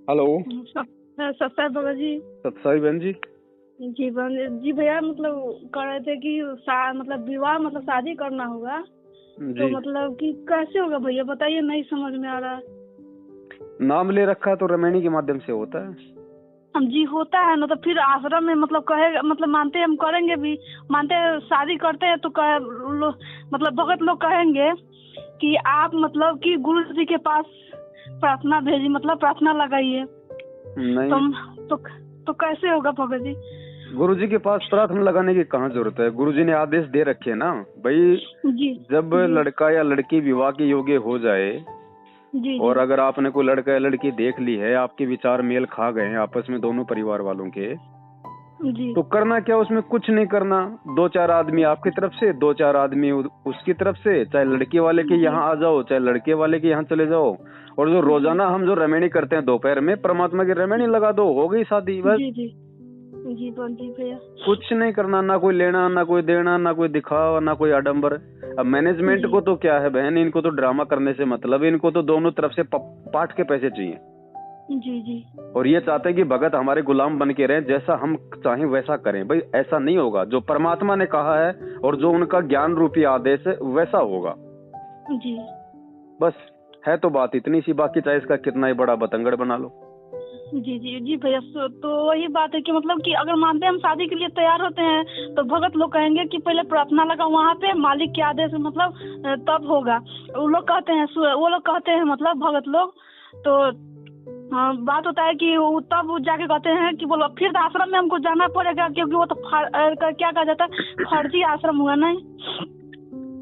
Hello. सत्तर बाबा जी। सत्साई बहन जी। जी बहन जी, भैया मतलब कह रहे थे कि मतलब विवाह मतलब शादी करना होगा, तो जी, मतलब कि कैसे होगा भैया, बताइए, नहीं समझ में आ रहा है। नाम ले रखा तो रमैनी के माध्यम से होता है। हम जी होता है ना, तो फिर आश्रम में मतलब कहेगा, मतलब मानते हैं, हम करेंगे भी, मानते हैं शादी करते हैं तो मतलब भगत लोग कहेंगे कि आप मतलब कि गुरु जी के पास प्रार्थना भेजी, मतलब प्रार्थना लगाइए, तो नहीं, तो, तो कैसे होगा भगत जी? गुरुजी के पास प्रार्थना लगाने की कहाँ जरूरत है। गुरुजी ने आदेश दे रखे हैं ना भाई। जी जब जी लड़का या लड़की विवाह के योग्य हो जाए जी जी और अगर आपने कोई लड़का या लड़की देख ली है, आपके विचार मेल खा गए हैं आपस में दोनों परिवार वालों के, जी तो करना क्या, उसमें कुछ नहीं करना। 2-4 आदमी आपकी तरफ से, 2-4 आदमी उसकी तरफ से, चाहे लड़के वाले के जी यहाँ आ जाओ चाहे लड़के वाले के यहाँ चले जाओ। और जो जी रोजाना हम जो रमैनी करते हैं दोपहर में, परमात्मा की रमैनी लगा दो, हो गई शादी बस। जी जी जी बोल जी भैया। कुछ नहीं करना, ना कोई लेना ना कोई देना, ना कोई दिखावा ना कोई आडंबर। अब मैनेजमेंट जी को तो क्या है बहन, इनको तो ड्रामा करने से मतलब है, इनको तो दोनों तरफ से पाट के पैसे चाहिए। जी जी और ये चाहते हैं कि भगत हमारे गुलाम बन के रहें, जैसा हम चाहें वैसा करें। भाई ऐसा नहीं होगा, जो परमात्मा ने कहा है और जो उनका ज्ञान रूपी आदेश है वैसा होगा। जी बस है तो बात इतनी सी, बाकी चाहे इसका कितना ही बड़ा बतंगड़ बना लो। जी जी जी भैया, तो वही बात है कि मतलब कि अगर मानते हैं हम शादी के लिए तैयार होते हैं, तो भगत लोग कहेंगे कि पहले प्रार्थना लगा वहाँ पे, मालिक के आदेश मतलब तब होगा। वो लोग कहते हैं, मतलब भगत लोग, तो हाँ, बात होता है कि वो तब वो जाके कहते हैं कि बोलो फिर आश्रम में हमको जाना पड़ेगा, क्योंकि वो तो क्या कहा जाता है, फर्जी आश्रम हुआ। नहीं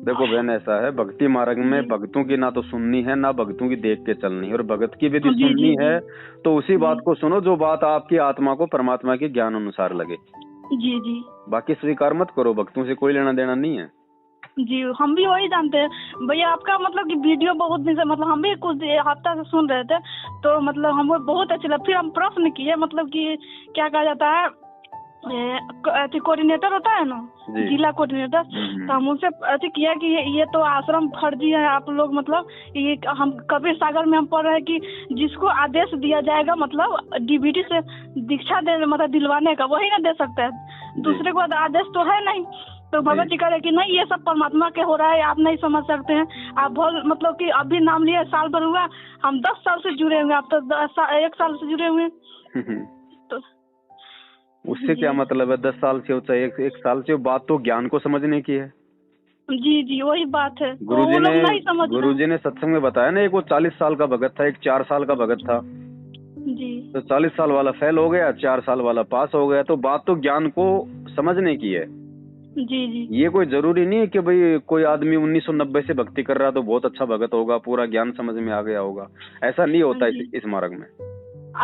देखो बहन, ऐसा है, भक्ति मार्ग में जी भक्तों की ना तो सुननी है ना भक्तों की देख के चलनी है। और भगत की यदि जी जी सुननी जी है तो उसी जी बात को सुनो जो बात आपकी आत्मा को परमात्मा के ज्ञान अनुसार लगे। जी जी बाकी स्वीकार मत करो, भक्तों से कोई लेना देना नहीं है। जी, हम भी वही जानते हैं भैया। आपका मतलब कि वीडियो बहुत दिन से, मतलब हम भी कुछ हफ्ता से सुन रहे थे, तो मतलब हमको बहुत अच्छा लगा। फिर हम प्रश्न किए, मतलब कि क्या कहा जाता है, कोऑर्डिनेटर होता है ना, जी। जिला कोऑर्डिनेटर, तो हम उनसे अति किया कि ये तो आश्रम फर्जी है आप लोग, मतलब ये हम कबीर सागर में हम पढ़ रहे हैं कि जिसको आदेश दिया जाएगा मतलब डीबीटी से दीक्षा दे, मतलब दिलवाने का, वही ना दे सकता है, दूसरे को आदेश तो है नहीं। तो भगत जी कह रहे कि नहीं, ये सब परमात्मा के हो रहा है, आप नहीं समझ सकते हैं। आप बहुत मतलब कि अभी नाम लिए साल भर हुआ, हम 10 साल से जुड़े हुए, आप तो 1 साल से जुड़े हुए हैं। तो उससे जी क्या मतलब है 10 साल से हो चाहे एक साल से हो, बात तो ज्ञान को समझने की है। जी जी वही बात है, तो गुरुजी वो ने लोग नहीं समझ रहे गुरुजी ने सत्संग में बताया ना, एक वो 40 साल का भगत था, एक 4 साल का भगत था। हैं। जी तो 40 साल वाला फेल हो गया, 4 साल वाला पास हो गया। तो बात तो ज्ञान को समझने की है। जी जी ये कोई जरूरी नहीं है कि भाई कोई आदमी 1990 से भक्ति कर रहा तो बहुत अच्छा भगत होगा, पूरा ज्ञान समझ में आ गया होगा। ऐसा नहीं होता जी इस मार्ग में।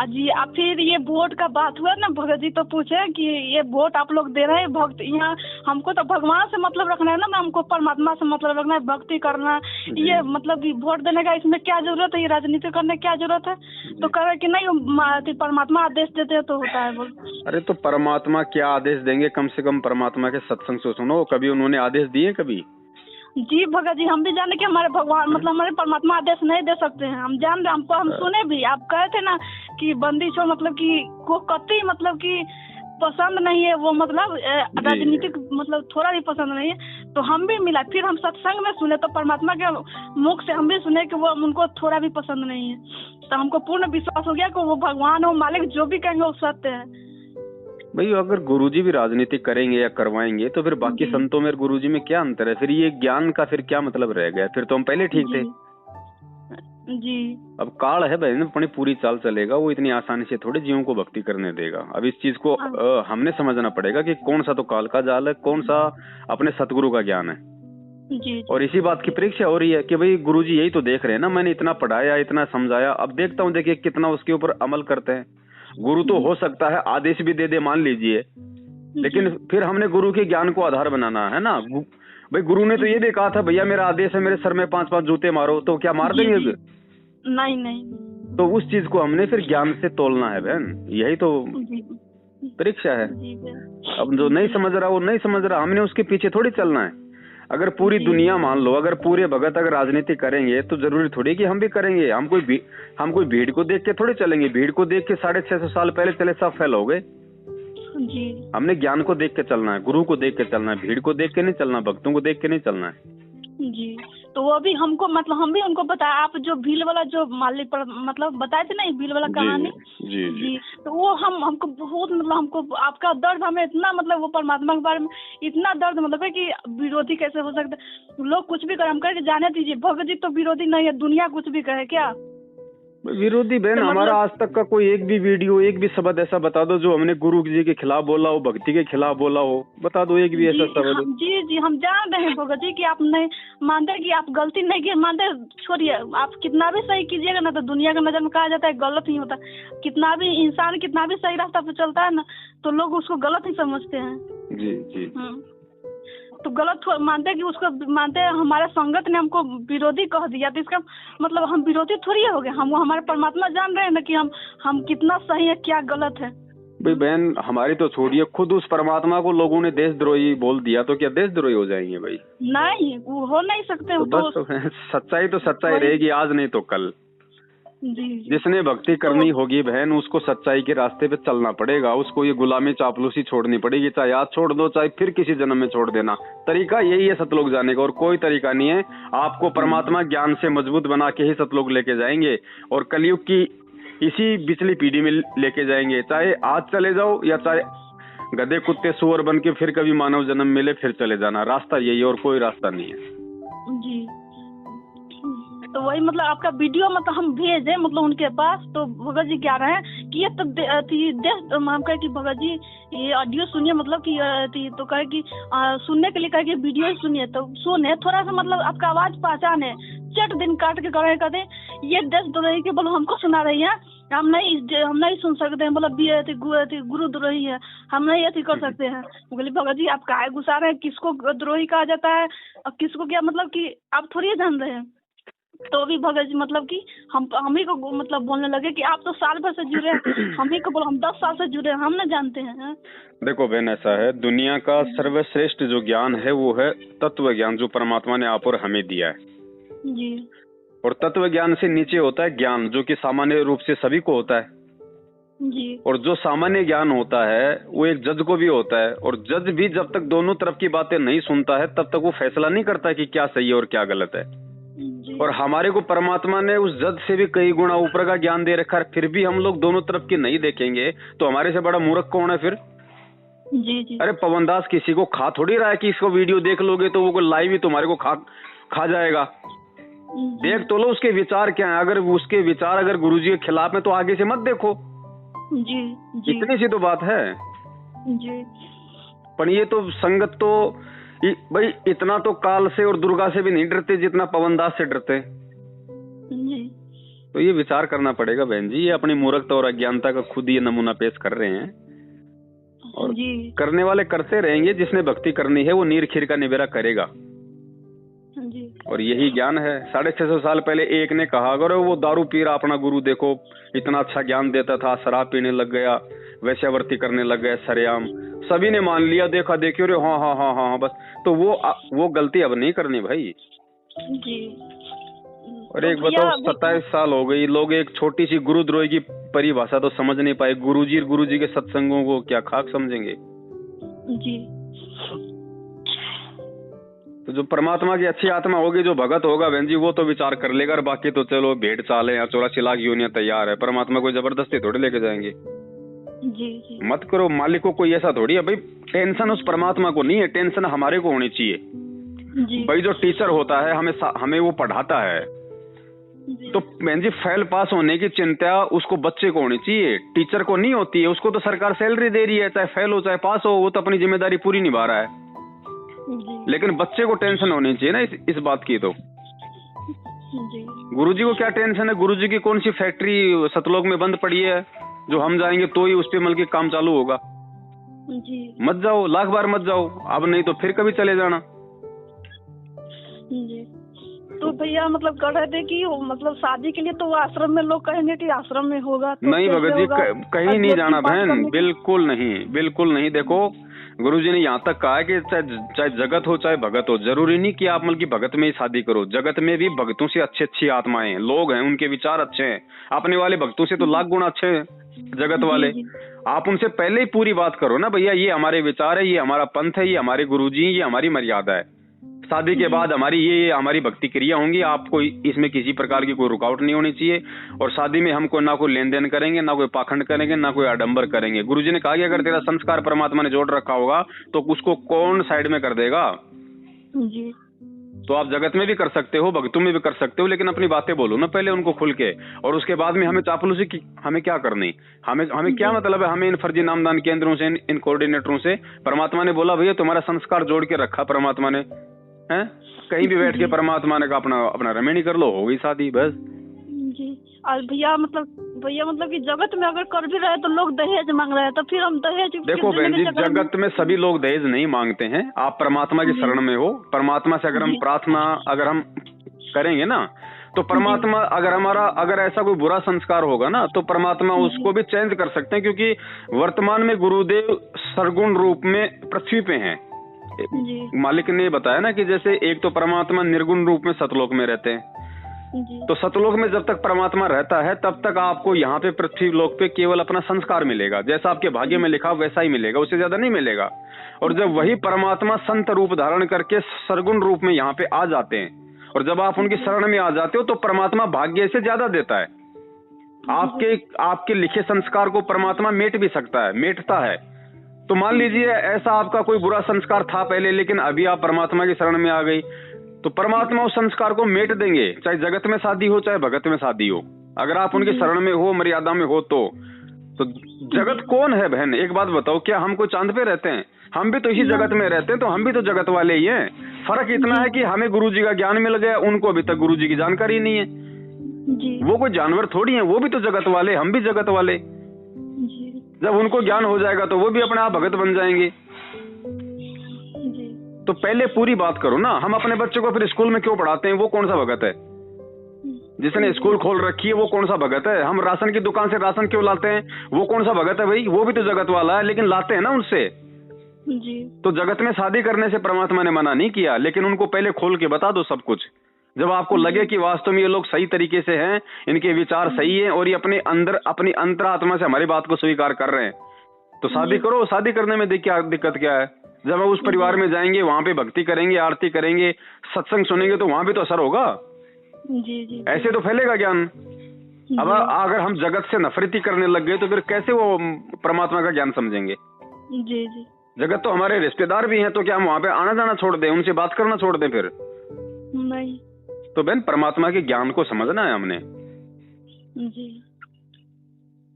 जी। अब फिर ये वोट का बात हुआ ना, भगत जी तो पूछे कि ये वोट आप लोग दे रहे हैं, भक्त यहाँ हमको तो भगवान से मतलब रखना है ना, हमको परमात्मा से मतलब रखना है, भक्ति करना है। जी ये मतलब कि वोट देने का इसमें क्या जरूरत है, ये राजनीति करने की क्या जरूरत है? तो जी। कह रहे कि नहीं, परमात्मा आदेश देते हैं तो होता है बोल। अरे तो परमात्मा क्या आदेश देंगे, कम से कम परमात्मा के सत्संग से सुनो, कभी उन्होंने आदेश दिए कभी? जी भगत जी, हम भी जाने कि हमारे भगवान मतलब हमारे परमात्मा आदेश नहीं दे सकते हैं, हम जान रहे, हमको हम सुने भी। आप कहे थे ना कि बंदी छोड़ मतलब कि को कतई मतलब कि पसंद नहीं है वो, मतलब राजनीतिक मतलब थोड़ा भी पसंद नहीं है, तो हम भी मिला। फिर हम सत्संग में सुने तो परमात्मा के मुख से हम भी सुने कि वो उनको थोड़ा भी पसंद नहीं है। तो हमको पूर्ण विश्वास हो गया कि वो भगवान हो, मालिक जो भी कहेंगे वो सत्य है। भाई अगर गुरुजी भी राजनीति करेंगे या करवाएंगे तो फिर बाकी जी संतों में गुरुजी में क्या अंतर है? फिर ये ज्ञान का फिर क्या मतलब रह गया? फिर तो हम पहले ठीक थे। जी जी अब काल है बहन, अपनी पूरी चाल चलेगा, वो इतनी आसानी से थोड़े जीवों को भक्ति करने देगा। अब इस चीज को हाँ, हमने समझना पड़ेगा कि कौन सा तो काल का जाल है, कौन सा अपने सतगुरु का ज्ञान है। जी और इसी बात की परीक्षा हो रही है कि भाई गुरुजी यही तो देख रहे हैं ना, मैंने इतना पढ़ाया इतना समझाया, अब देखता हूँ देखिए कितना उसके ऊपर अमल करते हैं। गुरु तो हो सकता है आदेश भी दे दे, मान लीजिए, लेकिन फिर हमने गुरु के ज्ञान को आधार बनाना है ना। भाई गुरु ने तो ये भी कहा था, भैया मेरा आदेश है, मेरे सर में 5-5 जूते मारो, तो क्या मार जी जी देंगे? नहीं नहीं तो उस चीज को हमने फिर ज्ञान से तोलना है बहन, यही तो जी परीक्षा है। जी अब जो नहीं जी समझ रहा वो नहीं समझ रहा, हमने उसके पीछे थोड़ी चलना है। अगर पूरी जी। दुनिया मान लो, अगर पूरे भगत अगर राजनीति करेंगे तो जरूरी थोड़ी कि हम भी करेंगे। हम कोई भीड़ को देख के थोड़ी चलेंगे। भीड़ को देख के 650 साल पहले चले सब फेल हो गए। जी हमने ज्ञान को देख के चलना है, गुरु को देख के चलना है, भीड़ को देख के नहीं चलना, भक्तों को देख के नहीं चलना है। जी। तो वो भी हमको मतलब हम भी उनको बताया, आप जो भील वाला जो मालिक पर मतलब बताए थे ना ये भील वाला कहानी। जी जी। तो वो हमको बहुत मतलब हमको आपका दर्द हमें इतना मतलब वो परमात्मा के बारे में इतना दर्द मतलब है कि विरोधी कैसे हो सकता है। लोग कुछ भी करे, हम कहे जाने दीजिए, भगत जी तो विरोधी नहीं है, दुनिया कुछ भी कहे क्या विरोधी बहन। तो हमारा मतलब आज तक का कोई एक भी वीडियो, एक भी शब्द ऐसा बता दो जो हमने गुरु जी के खिलाफ बोला हो, भक्ति के खिलाफ बोला हो, बता दो एक भी ऐसा शब्द। जी जी हम जान रहे हैं भगत जी कि आप नहीं मानते, कि आप गलती नहीं की मानते, छोड़िए। आप कितना भी सही कीजिएगा ना तो दुनिया की नजर में कहा जाता है गलत ही होता है। कितना भी इंसान कितना भी सही रास्ता पर चलता है ना तो लोग उसको गलत ही समझते हैं। जी जी। तो गलत मानते हैं कि उसको मानते हैं हमारे संगत ने हमको विरोधी कह दिया, तो इसका मतलब हम विरोधी थोड़ी हो गए। हम हमारे परमात्मा जान रहे हैं ना कि हम कितना सही है क्या गलत है। भाई बहन हमारी तो छोड़िए, खुद उस परमात्मा को लोगों ने देशद्रोही बोल दिया तो क्या देशद्रोही हो जाएंगे भाई? नहीं, वो हो नहीं सकते। तो बस सच्चाई तो सच्चाई रहेगी, आज नहीं तो कल। जी। जिसने भक्ति करनी होगी बहन, उसको सच्चाई के रास्ते पे चलना पड़ेगा। उसको ये गुलामी चापलूसी छोड़नी पड़ेगी, चाहे आज छोड़ दो चाहे फिर किसी जन्म में छोड़ देना। तरीका यही है सतलोक जाने का, और कोई तरीका नहीं है। आपको परमात्मा ज्ञान से मजबूत बना के ही सतलोक लेके जाएंगे, और कलयुग की इसी बिचली पीढ़ी में लेके जाएंगे। चाहे आज चले जाओ या चाहे गधे कुत्ते सुअर बन के फिर कभी मानव जन्म मिले फिर चले जाना। रास्ता यही है और कोई रास्ता नहीं है। जी। तो वही मतलब आपका वीडियो मतलब हम भेजे मतलब उनके पास, तो भगत जी क्या रहे हैं कि ये तो देश हम कहे कि भगत जी ये ऑडियो सुनिए, मतलब कि तो कहे कि सुनने के लिए कहे कि वीडियो ही सुनिए, तो सुने थोड़ा सा मतलब आपका आवाज पहचान है, चट दिन काट के करे कहते ये देशद्रोही के बोलो हमको सुना रही है, हम नहीं सुन सकते हैं, मतलब गुरुद्रोही है, हम नहीं ऐसी कर सकते हैं। बोले भगत जी आप काहे गुस्सा रहे हैं, किसको द्रोही कहा जाता है और किसको क्या, मतलब कि आप थोड़ी जान रहे हैं। तो भी भगत जी मतलब कि हम ही को मतलब बोलने लगे कि आप तो साल भर से जुड़े हैं, हम ही को बोलो हम 10 साल से जुड़े हैं, हम न जानते हैं। देखो बहन ऐसा है, दुनिया का सर्वश्रेष्ठ जो ज्ञान है वो है तत्व ज्ञान, जो परमात्मा ने आप और हमें दिया है जी। और तत्व ज्ञान से नीचे होता है ज्ञान, जो कि सामान्य रूप से सभी को होता है जी। और जो सामान्य ज्ञान होता है वो एक जज को भी होता है, और जज भी जब तक दोनों तरफ की बातें नहीं सुनता है तब तक वो फैसला नहीं करता कि क्या सही है और क्या गलत है। और हमारे को परमात्मा ने उस जज से भी कई गुना ऊपर का ज्ञान दे रखा है, फिर भी हम लोग दोनों तरफ की नहीं देखेंगे तो हमारे से बड़ा मूर्ख कौन है फिर? जी जी। अरे पवन दास किसी को खा थोड़ी रहा है कि इसको वीडियो देख लोगे तो वो लाइव ही तुम्हारे को खा जाएगा। देख तो लो उसके विचार क्या है। अगर उसके विचार अगर गुरुजी के खिलाफ है तो आगे से मत देखो। जी जी। इतनी सी तो बात है जी। पर ये तो संगत तो भाई इतना तो काल से और दुर्गा से भी नहीं डरते जितना पवन दास से डरते। तो ये विचार करना पड़ेगा बहन जी। ये अपनी मूर्खता और अज्ञानता का खुद ही नमूना पेश कर रहे हैं, और जी। करने वाले करते रहेंगे। जिसने भक्ति करनी है वो नीर खीर का निबेरा करेगा जी। और यही ज्ञान है। 650 साल पहले एक ने कहा अगर वो दारू पी रहा, अपना गुरु देखो इतना अच्छा ज्ञान देता था, शराब पीने लग गया, वैश्यावर्ती करने लग गया सरेआम, सभी ने मान लिया, देखा देखी, अरे हाँ हाँ हाँ हाँ बस। तो वो गलती अब नहीं करनी भाई जी। और एक बताओ 27 साल हो गई, लोग एक छोटी सी गुरुद्रोही की परिभाषा तो समझ नहीं पाए। गुरुजी के सत्संगों को क्या खाक समझेंगे जी। तो जो परमात्मा की अच्छी आत्मा होगी, जो भगत होगा बहन जी, वो तो विचार कर लेगा। और बाकी तो चलो भेड़ चाले या 84 लाख योनियां तैयार है, परमात्मा को जबरदस्ती थोड़ी लेके जाएंगे। जी जी। मत करो, मालिक को कोई ऐसा थोड़ी है भाई। टेंशन उस परमात्मा को नहीं है, टेंशन हमारे को होनी चाहिए जी। भाई। जो टीचर होता है हमें वो पढ़ाता है, तो बहन जी फेल पास होने की चिंता उसको बच्चे को होनी चाहिए, टीचर को नहीं होती है। उसको तो सरकार सैलरी दे रही है, चाहे फेल हो चाहे पास हो, वो तो अपनी जिम्मेदारी पूरी निभा रहा है। लेकिन बच्चे को टेंशन होनी चाहिए ना इस बात की। तो गुरुजी को क्या टेंशन है? गुरुजी की कौन सी फैक्ट्री सतलोक में बंद पड़ी है जो हम जाएंगे तो ही उस पे मतलब काम चालू होगा? जी। मत जाओ, लाख बार मत जाओ, अब नहीं तो फिर कभी चले जाना। जी। तो भैया मतलब कह रहे थे कि मतलब शादी के लिए तो आश्रम में लोग कहेंगे कि आश्रम में होगा, तो नहीं भगत जी कहीं नहीं जाना बहन, बिल्कुल नहीं, बिल्कुल नहीं। देखो गुरुजी ने यहाँ तक कहा है कि चाहे जगत हो चाहे भगत हो, जरूरी नहीं कि आप मतलब की भगत में ही शादी करो। जगत में भी भक्तों से अच्छी अच्छी आत्माएं हैं, लोग हैं, उनके विचार अच्छे हैं। अपने वाले भक्तों से तो लाख गुना अच्छे हैं जगत वाले। आप उनसे पहले ही पूरी बात करो ना, भैया ये हमारे विचार है, ये हमारा पंथ है, ये हमारी गुरुजी, ये हमारी मर्यादा है। शादी के बाद हमारी ये हमारी भक्ति क्रिया होंगी, आपको इसमें किसी प्रकार की कोई रुकावट नहीं होनी चाहिए। और शादी में हमको ना कोई लेन देन करेंगे, ना कोई पाखंड करेंगे, ना कोई आडंबर करेंगे। गुरुजी ने कहा कि अगर तेरा संस्कार परमात्मा ने जोड़ रखा होगा तो उसको कौन साइड में कर देगा। जी। तो आप जगत में भी कर सकते हो, भक्तों में भी कर सकते हो, लेकिन अपनी बातें बोलो ना पहले उनको खुल के। और उसके बाद में हमें चापलूसी की हमें क्या करनी, हमें क्या मतलब है। हमें इन फर्जी नामदान केंद्रों से, इन कोऑर्डिनेटरों से परमात्मा ने बोला भैया तुम्हारा संस्कार जोड़ के रखा परमात्मा ने, है कहीं भी बैठ के परमात्मा ने का अपना रमणी कर लो, हो गई शादी बस। जी। और भैया मतलब कि जगत में अगर कर भी रहे तो लोग दहेज मांग रहे हैं, तो फिर हम दहेज। देखो बहन जी, जगत में सभी लोग दहेज नहीं मांगते हैं। आप परमात्मा की शरण में हो, परमात्मा से अगर हम प्रार्थना अगर हम करेंगे ना, तो परमात्मा अगर ऐसा कोई बुरा संस्कार होगा ना, तो परमात्मा उसको भी चेंज कर सकते हैं। क्योंकि वर्तमान में गुरुदेव सरगुण रूप में पृथ्वी पे हैं। मालिक ने बताया ना कि जैसे एक तो परमात्मा निर्गुण रूप में सतलोक में रहते हैं। तो सतलोक में जब तक परमात्मा रहता है तब तक आपको यहाँ पे पृथ्वी लोक पे केवल अपना संस्कार मिलेगा, जैसा आपके भाग्य में लिखा वैसा ही मिलेगा, उससे ज्यादा नहीं मिलेगा। और जब वही परमात्मा संत रूप धारण करके सरगुण रूप में यहाँ पे आ जाते हैं, और जब आप उनकी शरण में आ जाते हो तो परमात्मा भाग्य से ज्यादा देता है। आपके लिखे संस्कार को परमात्मा मेट भी सकता है, मेटता है। तो मान लीजिए ऐसा आपका कोई बुरा संस्कार था पहले, लेकिन अभी आप परमात्मा की शरण में आ गई, तो परमात्मा उस संस्कार को मेट देंगे, चाहे जगत में शादी हो चाहे भगत में शादी हो। अगर आप उनकी शरण में हो, मर्यादा में हो तो जगत कौन है बहन, एक बात बताओ, क्या हम कोई चांद पे रहते हैं? हम भी तो इसी जगत में रहते हैं, तो हम भी तो जगत वाले ही हैं। फर्क इतना है कि हमें गुरुजी का ज्ञान मिल गया, उनको अभी तक गुरुजी की जानकारी नहीं है। वो कोई जानवर थोड़ी है, वो भी तो जगत वाले, हम भी जगत वाले। जब उनको ज्ञान हो जाएगा तो वो भी अपने आप भगत बन जाएंगे। तो पहले पूरी बात करो ना। हम अपने बच्चों को फिर स्कूल में क्यों पढ़ाते हैं? वो कौन सा भगत है? जिसने स्कूल खोल रखी है वो कौन सा भगत है? हम राशन की दुकान से राशन क्यों लाते हैं? वो कौन सा भगत है भाई? वो भी तो जगत वाला है, लेकिन लाते हैं ना उनसे। जी। तो जगत में शादी करने से परमात्मा ने मना नहीं किया, लेकिन उनको पहले खोल के बता दो सब कुछ। जब आपको लगे कि वास्तव में ये लोग सही तरीके से हैं, इनके विचार सही हैं और ये अपने अंदर अपनी अंतरात्मा से हमारी बात को स्वीकार कर रहे हैं, तो शादी करो। शादी करने में दिक्कत क्या है? जब हम उस परिवार में जाएंगे, वहां पे भक्ति करेंगे, आरती करेंगे, सत्संग सुनेंगे, तो वहां भी तो असर होगा। जी। ऐसे तो फैलेगा ज्ञान। अब अगर हम जगत से नफरती करने लग गए तो फिर कैसे वो परमात्मा का ज्ञान समझेंगे? जी। जगत तो हमारे रिश्तेदार भी हैं, तो क्या हम वहां पे आना जाना छोड़ दें, उनसे बात करना छोड़ दें फिर? नहीं। तो बहन परमात्मा के ज्ञान को समझना है हमने। जी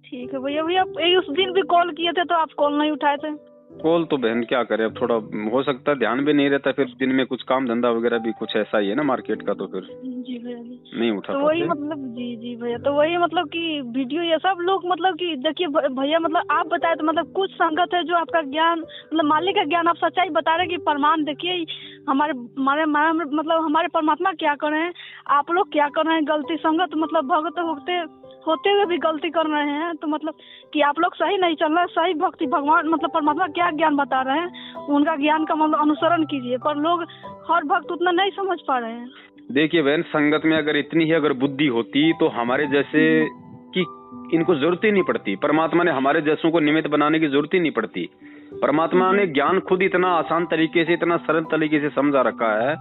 ठीक है भैया उस दिन भी कॉल किए थे तो आप कॉल नहीं उठाए थे। कॉल तो बहन क्या करे, अब थोड़ा हो सकता है ध्यान भी नहीं रहता, फिर दिन में कुछ काम धंधा वगैरह भी कुछ ऐसा ही है ना मार्केट का, तो फिर जी भैया नहीं उठा। तो वही मतलब जी भैया, तो वही मतलब कि वीडियो ये सब लोग मतलब कि देखिए भैया, मतलब आप बताए तो मतलब कुछ संगत है जो आपका ज्ञान मतलब मालिक का ज्ञान आप सच्चाई बता रहे कि प्रमाण देखिए हमारे मतलब हमारे परमात्मा क्या कर रहे हैं, आप लोग क्या कर रहे हैं, गलती संगत मतलब भगत होते हुए भी गलती कर रहे हैं। तो मतलब कि आप लोग सही नहीं चल रहे, सही भक्ति भगवान मतलब परमात्मा क्या ज्ञान बता रहे हैं, उनका ज्ञान का मतलब अनुसरण कीजिए। पर लोग हर भक्त उतना नहीं समझ पा रहे हैं। देखिए बहन, संगत में अगर इतनी ही अगर बुद्धि होती तो हमारे जैसे कि इनको जरूरत ही नहीं पड़ती। परमात्मा ने हमारे जैसों को निमित्त बनाने की जरूरत ही नहीं पड़ती। परमात्मा ने ज्ञान खुद इतना आसान तरीके से, इतना सरल तरीके से समझा रखा है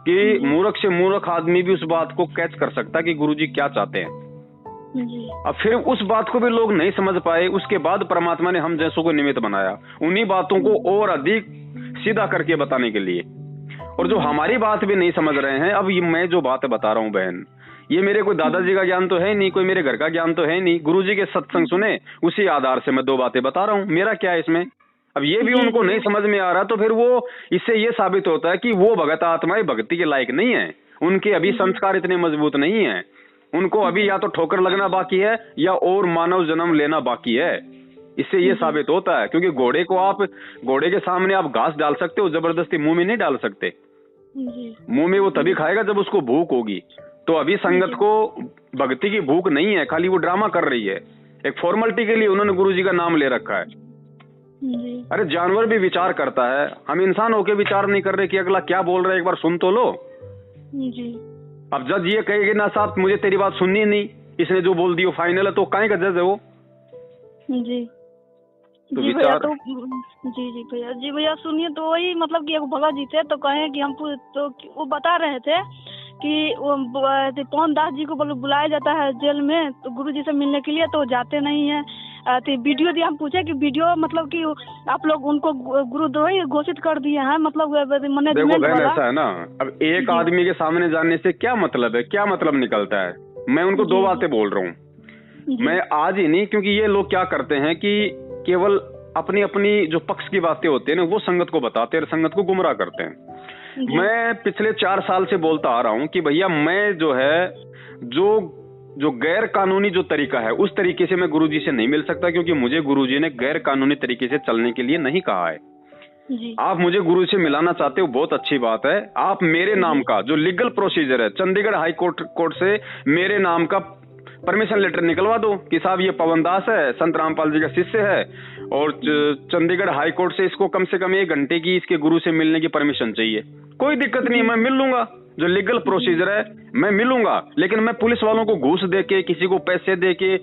कि मूर्ख से मूर्ख आदमी भी उस बात को कैच कर सकता है कि गुरुजी क्या चाहते हैं। अब फिर उस बात को भी लोग नहीं समझ पाए, उसके बाद परमात्मा ने हम जैसों को निमित्त बनाया उन्हीं बातों को और अधिक सीधा करके बताने के लिए। और जो हमारी बात भी नहीं समझ रहे हैं, अब मैं जो बात बता रहा हूँ बहन, ये मेरे कोई दादाजी का ज्ञान तो है नहीं, कोई मेरे घर का ज्ञान तो है नहीं, गुरुजी के सत्संग सुने उसी आधार से मैं दो बातें बता रहा हूँ। मेरा क्या है इसमें? अब ये भी उनको नहीं समझ में आ रहा, तो फिर वो इससे ये साबित होता है कि वो भगत आत्माएं भक्ति के लायक नहीं है, उनके अभी संस्कार इतने मजबूत नहीं है, उनको अभी या तो ठोकर लगना बाकी है या और मानव जन्म लेना बाकी है। इससे ये साबित होता है, क्योंकि घोड़े के सामने आप घास डाल सकते हो, जबरदस्ती मुंह में नहीं डाल सकते। मुंह में वो तभी खाएगा जब उसको भूख होगी। तो अभी संगत को भक्ति की भूख नहीं है, खाली वो ड्रामा कर रही है, एक फॉर्मेलिटी के लिए उन्होंने गुरुजी का नाम ले रखा है। जी अरे जानवर भी विचार करता है, हम इंसान होके विचार नहीं कर रहे कि अगला क्या बोल रहा है, एक बार सुन तो लो। जी अब जज ये कहेगी ना साहब मुझे तेरी बात सुननी नहीं, इसने जो बोल दी वो फाइनल है, तो काहे का जज है वो? जी तो जी भैया, विचार तो जी भैया, जी भैया सुनिए, तो वही मतलब कि एक भगत जी थे, तो कहें कि हम तो वो बता रहे थे कि वो पवन दास जी को बुलाया जाता है जेल में, तो गुरु जी से मिलने के लिए, तो जाते नहीं है। तो वीडियो दिया, हम पूछे कि वीडियो मतलब कि आप लोग उनको गुरुद्रोही घोषित कर दिए हैं, मतलब देखो मैनेजमेंट बहन, वाला। ऐसा है ना, अब एक जी आदमी के सामने जाने से क्या मतलब है, क्या मतलब निकलता है? मैं उनको दो जी बातें बोल रहा हूँ। जी मैं आज ही नहीं, क्योंकि ये लोग क्या करते हैं कि केवल अपनी अपनी जो पक्ष की बातें होती है ना, वो संगत को बताते हैं, संगत को गुमराह करते हैं। जी मैं पिछले 4 साल से बोलता आ रहा हूँ कि भैया मैं जो है, जो गैर कानूनी जो तरीका है, उस तरीके से मैं गुरुजी से नहीं मिल सकता, क्योंकि मुझे गुरुजी ने गैर कानूनी तरीके से चलने के लिए नहीं कहा है। जी आप मुझे गुरु से मिलाना चाहते हो, बहुत अच्छी बात है। आप मेरे नाम का जो लीगल प्रोसीजर है, चंडीगढ़ हाई कोर्ट से मेरे नाम का परमिशन लेटर निकलवा दो कि साहब ये पवन दास है, संत रामपाल जी का शिष्य है, और चंडीगढ़ हाई कोर्ट से इसको कम से कम 1 घंटे की इसके गुरु से मिलने की परमिशन चाहिए। कोई दिक्कत नहीं, मैं मिल लूंगा, जो लीगल प्रोसीजर है मैं मिलूंगा। लेकिन मैं पुलिस वालों को घूस देके, किसी को पैसे देके,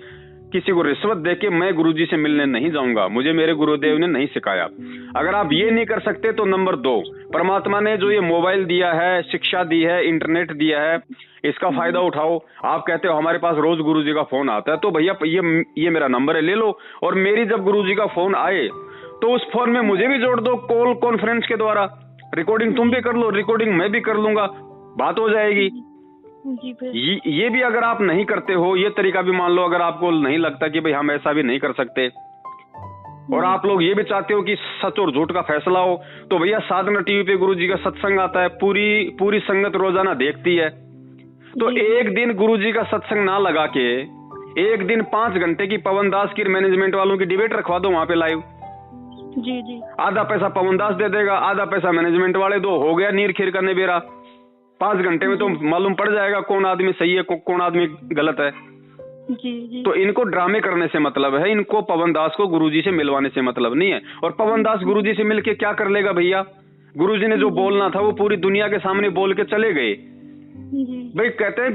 किसी को रिश्वत देके मैं गुरुजी से मिलने नहीं जाऊंगा। मुझे मेरे गुरुदेव ने नहीं सिखाया। अगर आप ये नहीं कर सकते तो नंबर 2, परमात्मा ने जो ये मोबाइल दिया है, शिक्षा दी है, इंटरनेट दिया है, इसका फायदा उठाओ। आप कहते हो हमारे पास रोज गुरुजी का फोन आता है, तो भैया ये मेरा नंबर है, ले लो। और मेरी जब गुरुजी का फोन आए तो उस फोन में मुझे भी जोड़ दो, कॉल कॉन्फ्रेंस के द्वारा। रिकॉर्डिंग तुम भी कर लो, रिकॉर्डिंग मैं भी कर लूंगा, बात हो जाएगी। जी भैया, ये भी अगर आप नहीं करते हो, ये तरीका भी मान लो, अगर आपको नहीं लगता कि भाई हम ऐसा भी नहीं कर सकते, और आप लोग ये भी चाहते हो कि सच और झूठ का फैसला हो, तो भैया साधना टीवी पे गुरुजी का सत्संग आता है, पूरी संगत रोजाना देखती है। तो एक दिन गुरुजी का सत्संग ना लगा के एक दिन 5 घंटे की पवन दास की मैनेजमेंट वालों की डिबेट रखवा दो वहां पे लाइव। जी जी आधा पैसा पवन दास दे देगा, आधा पैसा मैनेजमेंट वाले दो, हो गया नीर खीर करने बेरा। 5 घंटे में तो मालूम पड़ जाएगा कौन आदमी सही है, कौन आदमी गलत है। जी जी तो इनको ड्रामे करने से मतलब है, इनको पवन दास को गुरुजी से मिलवाने से मतलब नहीं है। और पवन दास गुरुजी से मिलके क्या कर लेगा भैया? गुरुजी ने जो बोलना था वो पूरी दुनिया के सामने बोल के चले गए। जी भाई कहते हैं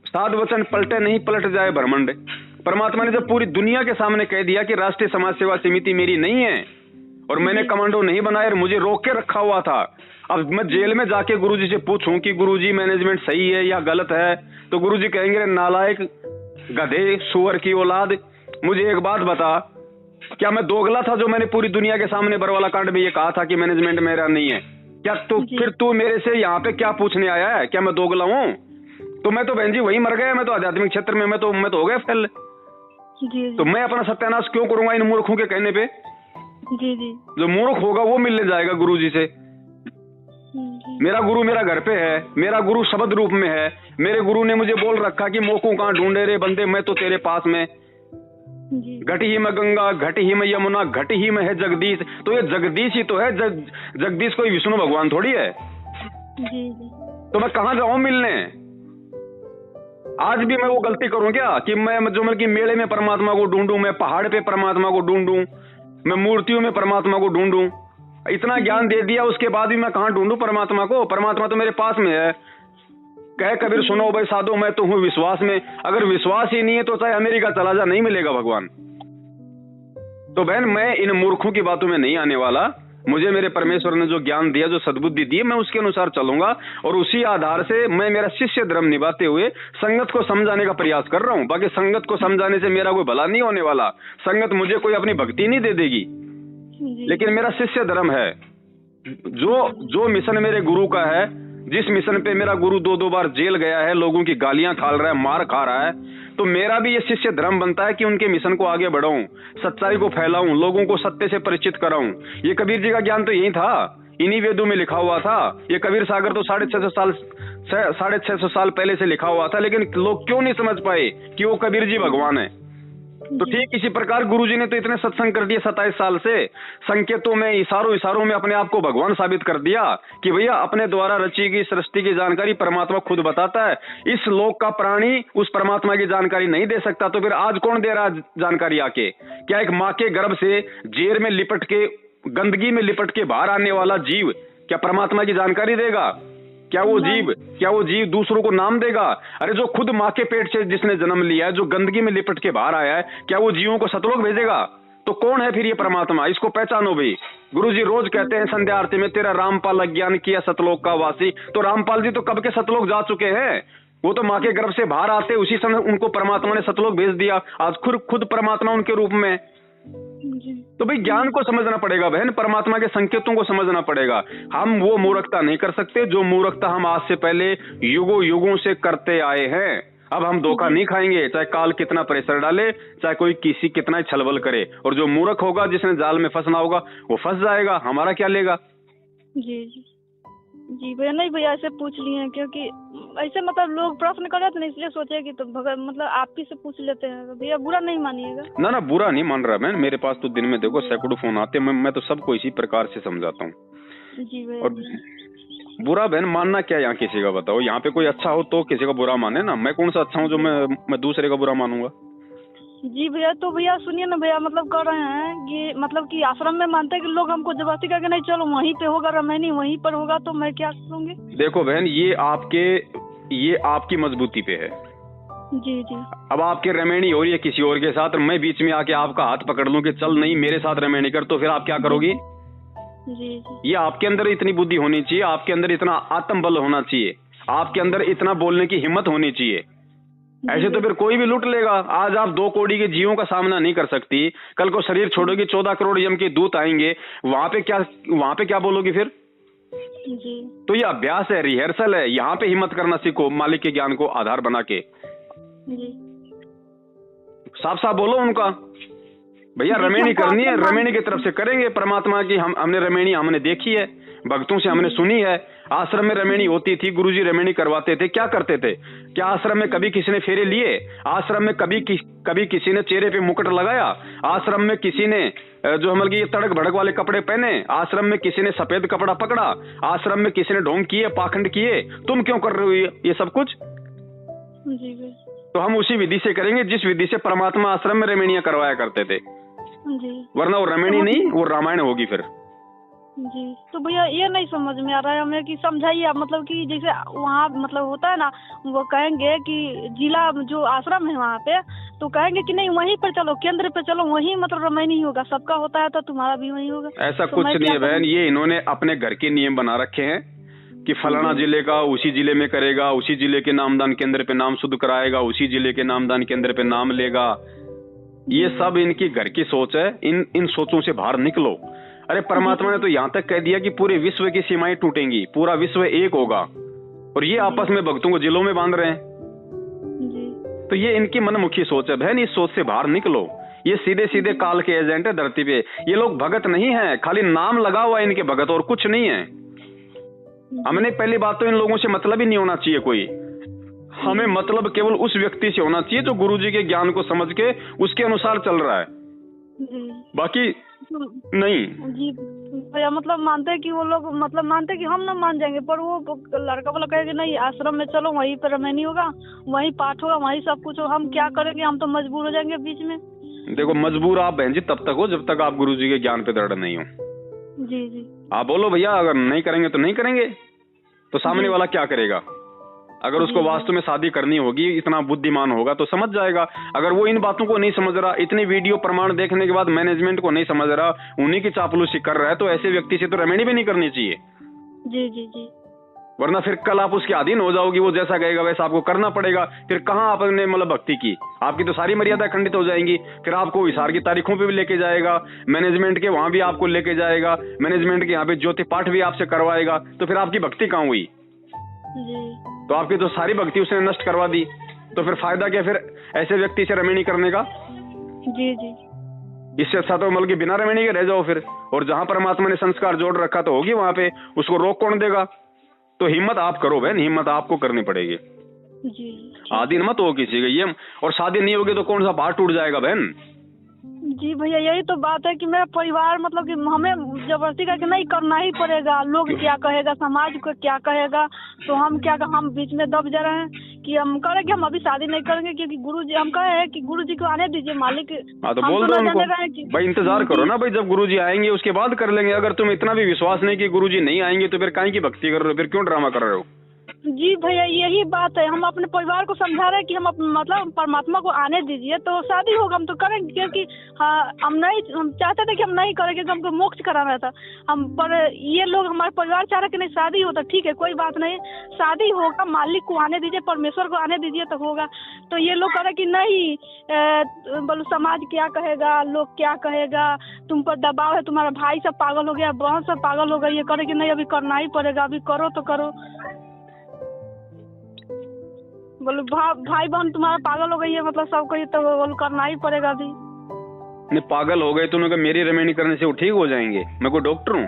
साध वचन पलटे नहीं, पलट जाए ब्रह्मांड। परमात्मा ने जब पूरी दुनिया के सामने कह दिया कि राष्ट्रीय समाज सेवा समिति मेरी नहीं है और मैंने कमांडो नहीं बनाया और मुझे रोक के रखा हुआ था, अब मैं जेल में जाके गुरुजी से पूछूं कि गुरुजी मैनेजमेंट सही है या गलत है, तो गुरुजी कहेंगे नालायक, गधे, सुअर की औलाद, मुझे एक बात बता, क्या मैं दोगला था जो मैंने पूरी दुनिया के सामने बरवाला कांड में ये कहा था कि मैनेजमेंट मेरा नहीं है? क्या फिर तू मेरे से यहाँ पे क्या पूछने आया है? क्या मैं दोगला हूँ? तो मैं तो बहन जी वही मर गया, मैं तो आध्यात्मिक क्षेत्र में मैं तो हो गया फेल। तो मैं अपना सत्यानाश क्यों करूंगा इन मूर्खों के कहने पे? जी जी जो मूर्ख होगा वो मिलने जाएगा गुरुजी से। मेरा गुरु मेरा घर पे है, मेरा गुरु शब्द रूप में है। मेरे गुरु ने मुझे बोल रखा कि मोकू कहाँ ढूंढे रे बंदे, मैं तो तेरे पास में। घट ही में गंगा, घट ही में यमुना, घट ही में है जगदीश। तो ये जगदीश ही तो है, जगदीश कोई विष्णु भगवान थोड़ी है। जी तो मैं कहाँ जाऊं मिलने? आज भी मैं वो गलती करूं क्या कि मैं मतलब कि मेले में परमात्मा को ढूंढूं, मैं पहाड़ पे परमात्मा को ढूंढूं, मैं मूर्तियों में परमात्मा को ढूंढूं? इतना ज्ञान दे दिया उसके बाद भी मैं कहाँ ढूंढूं परमात्मा को? परमात्मा तो मेरे पास में है। कह कबीर सुनो भाई साधो, मैं तो हूं विश्वास में। अगर विश्वास ही नहीं है तो चाहे अमेरिका चला जा, नहीं मिलेगा भगवान। तो बहन मैं इन मूर्खों की बातों में नहीं आने वाला। मुझे मेरे परमेश्वर ने जो ज्ञान दिया, जो सद्बुद्धि दी, मैं उसके अनुसार चलूंगा और उसी आधार से मैं मेरा शिष्य धर्म निभाते हुए संगत को समझाने का प्रयास कर रहा हूं। बाकी संगत को समझाने से मेरा कोई भला नहीं होने वाला। संगत मुझे कोई अपनी भक्ति नहीं दे देगी, लेकिन मेरा शिष्य धर्म है। जो मिशन मेरे गुरु का है, जिस मिशन पे मेरा गुरु 2-2 बार जेल गया है, लोगों की गालियां खा रहा है, मार खा रहा है, तो मेरा भी ये शिष्य धर्म बनता है कि उनके मिशन को आगे बढ़ाऊं, सच्चाई को फैलाऊं, लोगों को सत्य से परिचित कराऊं। ये कबीर जी का ज्ञान तो यही था, इन्हीं वेदों में लिखा हुआ था। ये कबीर सागर तो 650 साल पहले से लिखा हुआ था, लेकिन लोग क्यों नहीं समझ पाए कि वो कबीर जी भगवान है? तो ठीक इसी प्रकार गुरुजी ने तो इतने सत्संग कर दिए 27 साल से, संकेतों में इशारों में अपने आप को भगवान साबित कर दिया कि भैया अपने द्वारा रची गई सृष्टि की जानकारी परमात्मा खुद बताता है। इस लोक का प्राणी उस परमात्मा की जानकारी नहीं दे सकता, तो फिर आज कौन दे रहा जानकारी आके? क्या एक माँ के गर्भ से जेर में लिपट के, गंदगी में लिपट के बाहर आने वाला जीव क्या परमात्मा की जानकारी देगा? क्या वो जीव दूसरों को नाम देगा? अरे जो खुद माँ के पेट से जिसने जन्म लिया है, जो गंदगी में लिपट के बाहर आया है, क्या वो जीवों को सतलोक भेजेगा? तो कौन है फिर ये परमात्मा? इसको पहचानो भाई। गुरुजी रोज कहते हैं संध्या आरती में, तेरा रामपाल अज्ञान किया सतलोक का वासी। तो रामपाल जी तो कब के सतलोक जा चुके हैं, वो तो माँ के गर्भ से बाहर आते उसी समय उनको परमात्मा ने सतलोक भेज दिया। आज खुद परमात्मा उनके रूप में। तो भाई ज्ञान को समझना पड़ेगा बहन, परमात्मा के संकेतों को समझना पड़ेगा। हम वो मूर्खता नहीं कर सकते जो मूर्खता हम आज से पहले युगों से करते आए हैं। अब हम धोखा नहीं खाएंगे, चाहे काल कितना प्रेशर डाले, चाहे कोई किसी कितना छलबल करे। और जो मूर्ख होगा, जिसने जाल में फंसना होगा, वो फंस जाएगा, हमारा क्या लेगा। जी भैया, नहीं भैया ऐसे पूछ लिए हैं क्योंकि ऐसे मतलब लोग प्रश्न कर रहे थे ना, इसलिए सोचे कि तो मतलब आप ही से पूछ लेते हैं। भैया बुरा नहीं मानिएगा। ना बुरा नहीं मान रहा मैं। मेरे पास तो दिन में देखो सैकड़ों फोन आते हैं, मैं तो सबको इसी प्रकार से समझाता हूँ। जी भैया। और बुरा बहन मानना क्या यहाँ किसी का, बताओ। यहाँ पे कोई अच्छा हो तो किसी का बुरा माने ना। मैं कौन सा अच्छा हूँ जो मैं दूसरे का बुरा मानूंगा। जी भैया, तो भैया सुनिए ना भैया, मतलब कर रहे हैं कि मतलब कि आश्रम में मानते हैं कि लोग हमको जबरदस्ती करके नहीं, चलो वहीं पे होगा रमैनी, वहीं पर होगा, तो मैं क्या करूँगी। देखो बहन, ये आपकी मजबूती पे है। जी। अब आपके रमैनी हो रही है किसी और के साथ, मैं बीच में आके आपका हाथ पकड़ लूं कि चल नहीं मेरे साथ रमैनी कर, तो फिर आप क्या करोगी। जी। ये आपके अंदर इतनी बुद्धि होनी चाहिए, आपके अंदर इतना आत्मबल होना चाहिए, आपके अंदर इतना बोलने की हिम्मत होनी चाहिए। ऐसे तो फिर कोई भी लूट लेगा। आज आप 2 करोड़ के जीवों का सामना नहीं कर सकती, कल को शरीर छोड़ोगी, 14 करोड़ यम के दूत आएंगे, वहां पे क्या बोलोगी फिर। जी। तो ये अभ्यास है, रिहर्सल है। यहाँ पे हिम्मत करना सीखो, मालिक के ज्ञान को आधार बना के। जी। साफ बोलो उनका, भैया रमैनी करनी है, रमैनी की तरफ से करेंगे। परमात्मा की हमने रमैनी हमने देखी है, भक्तों से हमने सुनी है। आश्रम में रमैनी होती थी, गुरुजी रमैनी करवाते थे। क्या करते थे? क्या आश्रम में कभी किसी ने फेरे लिए? आश्रम में कभी किसी ने चेहरे पे मुकुट लगाया? आश्रम में किसी ने जो हम ये तड़क भड़क वाले कपड़े पहने? आश्रम में किसी ने सफेद कपड़ा पकड़ा? आश्रम में किसी ने ढोंग किए, पाखंड किए? तुम क्यों कर रहे हो ये सब कुछ? जी। तो हम उसी विधि से करेंगे जिस विधि से परमात्मा आश्रम में रमैनियां करवाया करते थे। जी। वरना वो रमैनी नहीं, वो रामायण होगी फिर। जी। तो भैया ये नहीं समझ में आ रहा है हमें कि समझाइए आप, मतलब कि जैसे वहाँ मतलब होता है ना, वो कहेंगे कि जिला जो आश्रम है वहाँ पे, तो कहेंगे कि नहीं वहीं पर चलो, केंद्र पे चलो, वहीं मतलब रमैनी होगा, सबका होता है तो तुम्हारा भी वहीं होगा। ऐसा कुछ नहीं है बहन, ये इन्होंने अपने घर के नियम बना रखे हैं कि फलाना जिले का उसी जिले में करेगा, उसी जिले के नामदान केंद्र पे नाम शुद्ध कराएगा, उसी जिले के नामदान केंद्र पे नाम लेगा। ये सब इनकी घर की सोच है। इन सोचों से बाहर निकलो। अरे परमात्मा ने तो यहाँ तक कह दिया कि पूरे विश्व की सीमाएं टूटेंगी, पूरा विश्व एक होगा, और ये आपस में भक्तों को जिलों में बांध रहे हैं। तो ये इनकी मनमुखी सोच है बहन, इस सोच से बाहर निकलो। ये सीधे काल के एजेंट है धरती पे। ये लोग भगत नहीं है, खाली नाम लगा हुआ है इनके भगत, और कुछ नहीं है। हमने पहली बात तो इन लोगों से मतलब ही नहीं होना चाहिए कोई। हमें मतलब केवल उस व्यक्ति से होना चाहिए जो गुरुजी के ज्ञान को समझ के उसके अनुसार चल रहा है, बाकी नहीं। जी भैया, मतलब मानते हैं कि वो लोग मतलब मानते हैं कि हम ना मान जाएंगे, पर वो लड़का वाला कहेगा नहीं आश्रम में चलो, वहीं पर रमैनी होगा, वहीं पाठ होगा, वहीं सब कुछ हो। हम क्या करेंगे, हम तो मजबूर हो जाएंगे बीच में। देखो मजबूर आप बहन जी तब तक हो जब तक आप गुरुजी के ज्ञान पे दृढ़ नहीं हो। जी। आप बोलो भैया अगर नहीं करेंगे तो नहीं करेंगे, तो सामने वाला क्या करेगा? अगर उसको वास्तव में शादी करनी होगी, इतना बुद्धिमान होगा तो समझ जाएगा। अगर वो इन बातों को नहीं समझ रहा, इतनी वीडियो प्रमाण देखने के बाद मैनेजमेंट को नहीं समझ रहा, उन्हीं की चापलूसी कर रहा है, तो ऐसे व्यक्ति से तो रमैनी भी नहीं करनी चाहिए। जी। वरना फिर कल आप उसके अधीन हो जाओगी, वो जैसा कहेगा वैसा आपको करना पड़ेगा। फिर कहाँ आपने मतलब भक्ति की, आपकी तो सारी मर्यादा खंडित हो जाएंगी। फिर आपको हिसार की तारीखों पे भी लेके जाएगा, मैनेजमेंट के वहां भी आपको लेके जाएगा, मैनेजमेंट के यहाँ पे ज्योति पाठ भी आपसे करवाएगा। तो फिर आपकी भक्ति कहाँ हुई? तो आपकी तो सारी भक्ति उसने नष्ट करवा दी। तो फिर फायदा क्या फिर ऐसे व्यक्ति से रमैनी करने का? जी। इससे अच्छा तो मतलब कि बिना रमैनी के रह जाओ फिर। और जहां परमात्मा ने संस्कार जोड़ रखा तो होगी वहां पे, उसको रोक कौन देगा? तो हिम्मत आप करो बहन, हिम्मत आपको करनी पड़ेगी। जी आदीन मत हो किसी का ये। और शादी नहीं होगी तो कौन सा भार टूट जाएगा बहन। जी भैया, यही तो बात है कि मेरा परिवार मतलब कि हमें जबरदस्ती करके नहीं करना ही पड़ेगा। लोग क्या कहेगा, समाज को क्या कहेगा, तो हम हम बीच में दब जा रहे हैं कि हम करेंगे, हम अभी शादी नहीं करेंगे क्योंकि गुरुजी हम कहे हैं कि गुरुजी को आने दीजिए, मालिक। हाँ तो बोल दो उनको भाई इंतजार करो ना भाई, जब गुरुजी आएंगे उसके बाद कर लेंगे। अगर तुम इतना भी विश्वास नहीं कि गुरुजी नहीं आएंगे तो फिर काहे की भक्ति कर रहे हो, फिर क्यों ड्रामा कर रहे हो। जी भैया, यही बात है। हम अपने परिवार को समझा रहे हैं कि हम मतलब परमात्मा को आने दीजिए तो शादी होगा, हम तो करेंगे। क्योंकि हाँ, हम चाहते थे कि हम नहीं करेंगे, क्योंकि हमको मोक्ष कराना था हम। पर ये लोग, हमारे परिवार चाह रहे कि नहीं शादी होता, ठीक है कोई बात नहीं, शादी होगा, मालिक को आने दीजिए, परमेश्वर को आने दीजिए तो होगा। तो ये लोग कह रहे कि नहीं, बोलो समाज क्या कहेगा, लोग क्या कहेगा, तुम पर दबाव है, तुम्हारा भाई सब पागल हो गया, बहन सब पागल हो गई, ये करे कि नहीं अभी करना ही पड़ेगा, अभी करो तो करो। बोलो भाई बहन तुम्हारा पागल हो गई है, मतलब सबको ये तो बोलो करना ही पड़ेगा अभी। नहीं पागल हो गए तो उन्होंने मेरी रेमेडी करने से वो ठीक हो जाएंगे? मैं कोई डॉक्टर हूँ?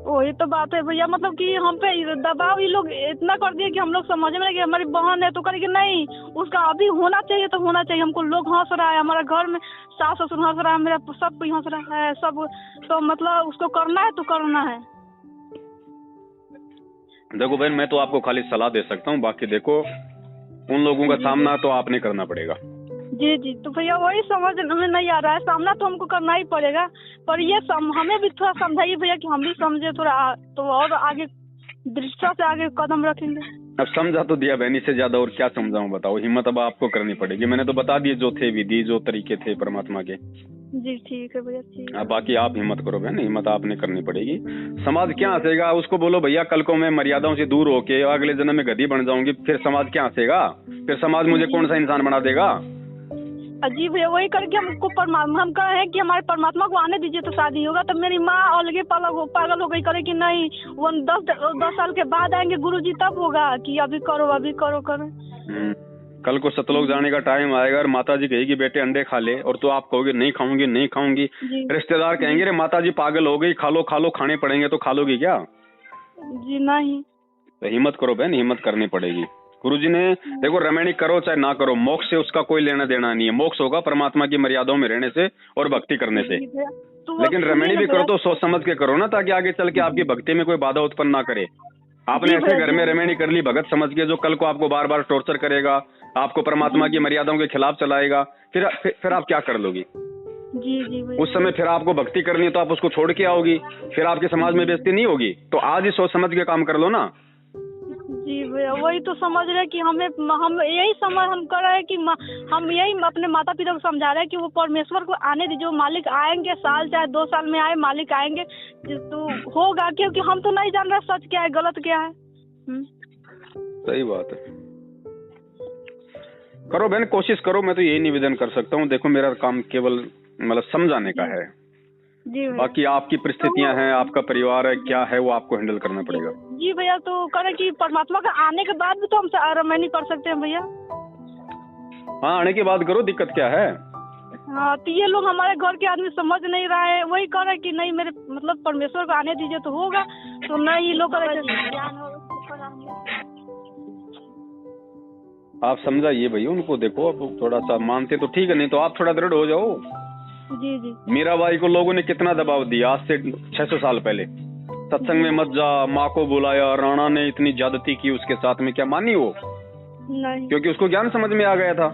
वही तो बात है भैया, मतलब कि हम पे दबाव ये लोग इतना कर दिए कि हम लोग समझ में कि हमारी बहन है तो करेंगे नहीं, उसका अभी होना चाहिए तो होना चाहिए। हमको लोग हंस रहा है, हमारा घर में सास ससुर हंस रहा है, मेरा सब कोई हंस रहा है सब, तो मतलब उसको करना है तो करना है। देखो बहन, मैं तो आपको खाली सलाह दे सकता हूँ, बाकी देखो उन लोगों का सामना तो आपने करना पड़ेगा। जी जी, तो भैया वही समझ में नहीं आ रहा है, सामना तो हमको करना ही पड़ेगा। पर ये हमें भी थोड़ा समझाइए भैया कि हम भी समझे थोड़ा, तो और आगे दृष्टि से आगे कदम रखेंगे। अब समझा तो दिया बहन, इससे ज्यादा और क्या समझाऊं बताओ। हिम्मत अब आपको करनी पड़ेगी, मैंने तो बता दिए जो थे विधि, जो तरीके थे परमात्मा के। जी ठीक है भैया, ठीक है। अब बाकी आप हिम्मत करो बहन, हिम्मत आपने करनी पड़ेगी। समाज क्या हंसेगा, उसको बोलो भैया कल को मैं मर्यादाओं से दूर होके अगले जन्म में गधी बन जाऊंगी, फिर समाज क्या हंसेगा, फिर समाज मुझे कौन सा इंसान बना देगा। अजीब है, वही करके हमको परमात्मा, हम कहे हैं कि हमारे परमात्मा को आने दीजिए तो शादी होगा। तो मेरी माँ अलगे पागल हो गई, करे कि नहीं वो 10 साल के बाद आएंगे गुरुजी तब होगा कि अभी करो अभी करो करो। कल को सतलोक जाने का टाइम आएगा और माता जी कहेगी बेटे अंडे खा ले, और तो आप कहोगे नहीं खाऊंगी नहीं खाऊंगी। रिश्तेदार कहेंगे रे माता जी पागल हो गई, खा लो खाने पड़ेंगे, तो खा लोगी क्या? जी नहीं। तो हिम्मत करो बहन, हिम्मत करनी पड़ेगी। गुरुजी ने देखो रेमेडी करो चाहे ना करो, मोक्ष से उसका कोई लेना देना नहीं है। मोक्ष होगा परमात्मा की मर्यादाओं में रहने से और भक्ति करने से। लेकिन रेमेडी भी करो तो सोच समझ के करो ना, ताकि आगे चल के आपकी भक्ति में कोई बाधा उत्पन्न ना करे। आपने ऐसे घर में रेमेडी कर ली भगत समझ के, जो कल को आपको बार बार टॉर्चर करेगा, आपको परमात्मा की मर्यादाओं के खिलाफ चलाएगा, फिर आप क्या कर लोगी? जी जी उस समय फिर आपको भक्ति करनी है तो आप उसको छोड़ के आओगी, फिर आपके समाज में बेइज्जती नहीं होगी। तो आज ही सोच समझ के काम कर लो ना। जी भैया, वही तो समझ रहे कि हम यही समझ हम कर रहे हैं कि हम यही अपने माता पिता को समझा रहे हैं कि वो परमेश्वर को आने दीजिए, वो मालिक आएंगे, साल चाहे 2 साल में आए मालिक आएंगे तो होगा। क्योंकि हम तो नहीं जान रहे सच क्या है गलत क्या है। सही बात है, करो बहन कोशिश करो, मैं तो यही निवेदन कर सकता हूँ। देखो मेरा काम केवल मतलब समझाने का है, बाकी आपकी परिस्थितियां हैं, आपका परिवार है, क्या है वो आपको हैंडल करना पड़ेगा। जी भैया, तो करें कि परमात्मा का आने के बाद भी तो हम रेमेडी कर सकते हैं भैया। हाँ आने के बाद करो, दिक्कत क्या है। हाँ तो ये लोग हमारे घर के आदमी समझ नहीं रहा है, वही कह रहे कि नहीं मेरे मतलब परमेश्वर को आने दीजिए तो होगा, तो नहीं लोग आप समझाइए भैया उनको। देखो अब थोड़ा सा मानते तो ठीक है, नहीं तो आप थोड़ा दृढ़ हो जाओ। जी जी। मीराबाई को लोगों ने कितना दबाव दिया, आज से 600 साल पहले सत्संग में मत जा, माँ को बुलाया, राणा ने इतनी ज्यादती की उसके साथ में, क्या मानी वो? नहीं, क्योंकि उसको ज्ञान समझ में आ गया था।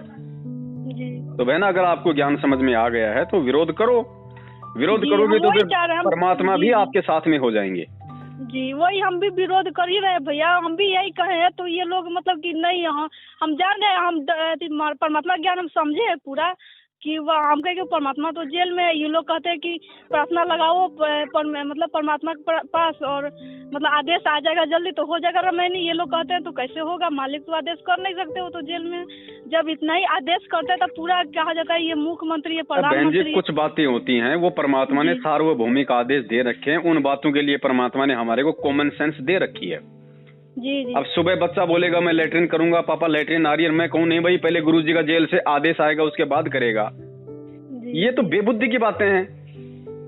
जी। तो बहना अगर आपको ज्ञान समझ में आ गया है तो विरोध करो, विरोध करोगे तो फिर परमात्मा भी आपके साथ में हो जाएंगे। जी वही हम भी विरोध कर ही रहे भैया, हम भी यही कहे हैं। तो ये लोग मतलब कि नहीं, हम जान रहे, हम परमात्मा ज्ञान हम समझे है पूरा कि वह हम कहे कि परमात्मा तो जेल में है। ये लोग कहते हैं कि प्रार्थना लगाओ मतलब परमात्मा के पास, और मतलब आदेश आ जाएगा जल्दी तो हो जाएगा रमैनी। ये लोग कहते हैं तो कैसे होगा, मालिक तो आदेश कर नहीं सकते, वो तो जेल में। जब इतना ही आदेश करते हैं तब पूरा कहा जाता है ये मुख्यमंत्री है, प्रधानमंत्री। कुछ बातें होती हैं वो परमात्मा ने सार्वभौमिक आदेश दे रखे हैं, उन बातों के लिए परमात्मा ने हमारे को कॉमन सेंस दे रखी है। जी जी। अब सुबह बच्चा बोलेगा मैं लेटरिन करूंगा, पापा लेटरिन आ रही है, मैं कहूँ नहीं भाई पहले गुरुजी का जेल से आदेश आएगा उसके बाद करेगा। ये तो बेबुद्धि की बातें हैं।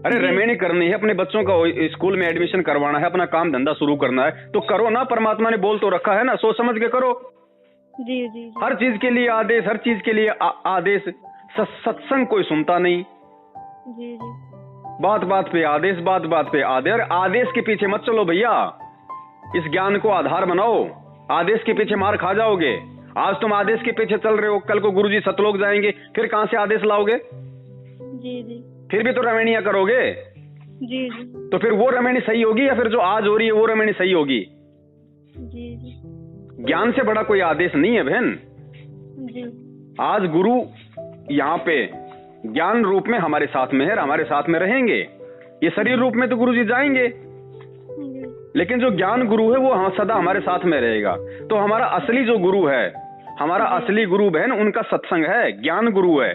अरे रेमेडी करनी है, अपने बच्चों का स्कूल में एडमिशन करवाना है, अपना काम धंधा शुरू करना है तो करो ना, परमात्मा ने बोल तो रखा है ना, सोच समझ के करो। जी जी जी हर चीज के लिए आदेश, हर चीज के लिए आदेश। सत्संग कोई सुनता नहीं। जी जी बात बात पे आदेश, बात बात पे आदेश। आदेश के पीछे मत चलो भैया, इस ज्ञान को आधार बनाओ। आदेश के पीछे मार खा जाओगे। आज तुम आदेश के पीछे चल रहे हो, कल को गुरुजी सतलोक जाएंगे, फिर कहां से आदेश लाओगे? जी जी फिर भी तो रमणीय करोगे। जी जी तो फिर वो रमणी सही होगी या फिर जो आज हो रही है वो रमणी सही होगी? जी जी ज्ञान से बड़ा कोई आदेश नहीं है बहन। जी आज गुरु यहाँ पे ज्ञान रूप में हमारे साथ में है, हमारे साथ में रहेंगे। ये शरीर रूप में तो गुरुजी जाएंगे, लेकिन जो ज्ञान गुरु है वो सदा हमारे साथ में रहेगा। तो हमारा असली जो गुरु है, हमारा असली गुरु बहन, उनका सत्संग है, ज्ञान गुरु है।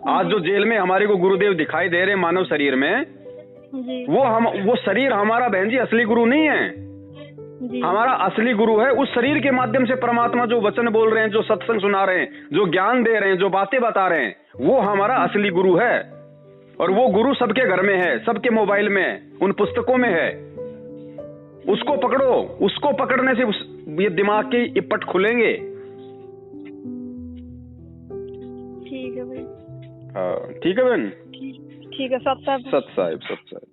आज जो जेल में हमारे को गुरुदेव दिखाई दे रहे मानव शरीर में, जी वो शरीर हमारा बहन जी असली गुरु नहीं है। जी हमारा असली गुरु है उस शरीर के माध्यम से परमात्मा जो वचन बोल रहे हैं, जो सत्संग सुना रहे हैं, जो ज्ञान दे रहे हैं, जो बातें बता रहे हैं, वो हमारा असली गुरु है। और वो गुरु सबके घर में है, सबके मोबाइल में, उन पुस्तकों में है। उसको पकड़ो, उसको पकड़ने से ये दिमाग के ये पट खुलेंगे। ठीक है भाई। हाँ ठीक है बहन, ठीक है। सत साहब, सत साहिब, सत साहिब।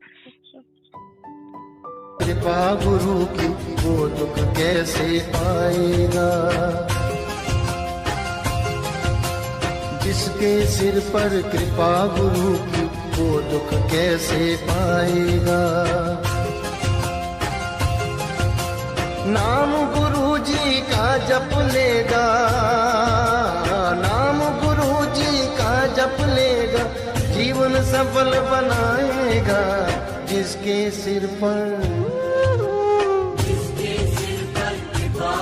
कृपा गुरु की वो दुख कैसे पाएगा, जिसके सिर पर कृपा गुरु की वो दुख कैसे पाएगा। नाम गुरु जी का जप लेगा, नाम गुरु जी का जप लेगा, जीवन सफल बनाएगा। जिसके सिर पर कृपा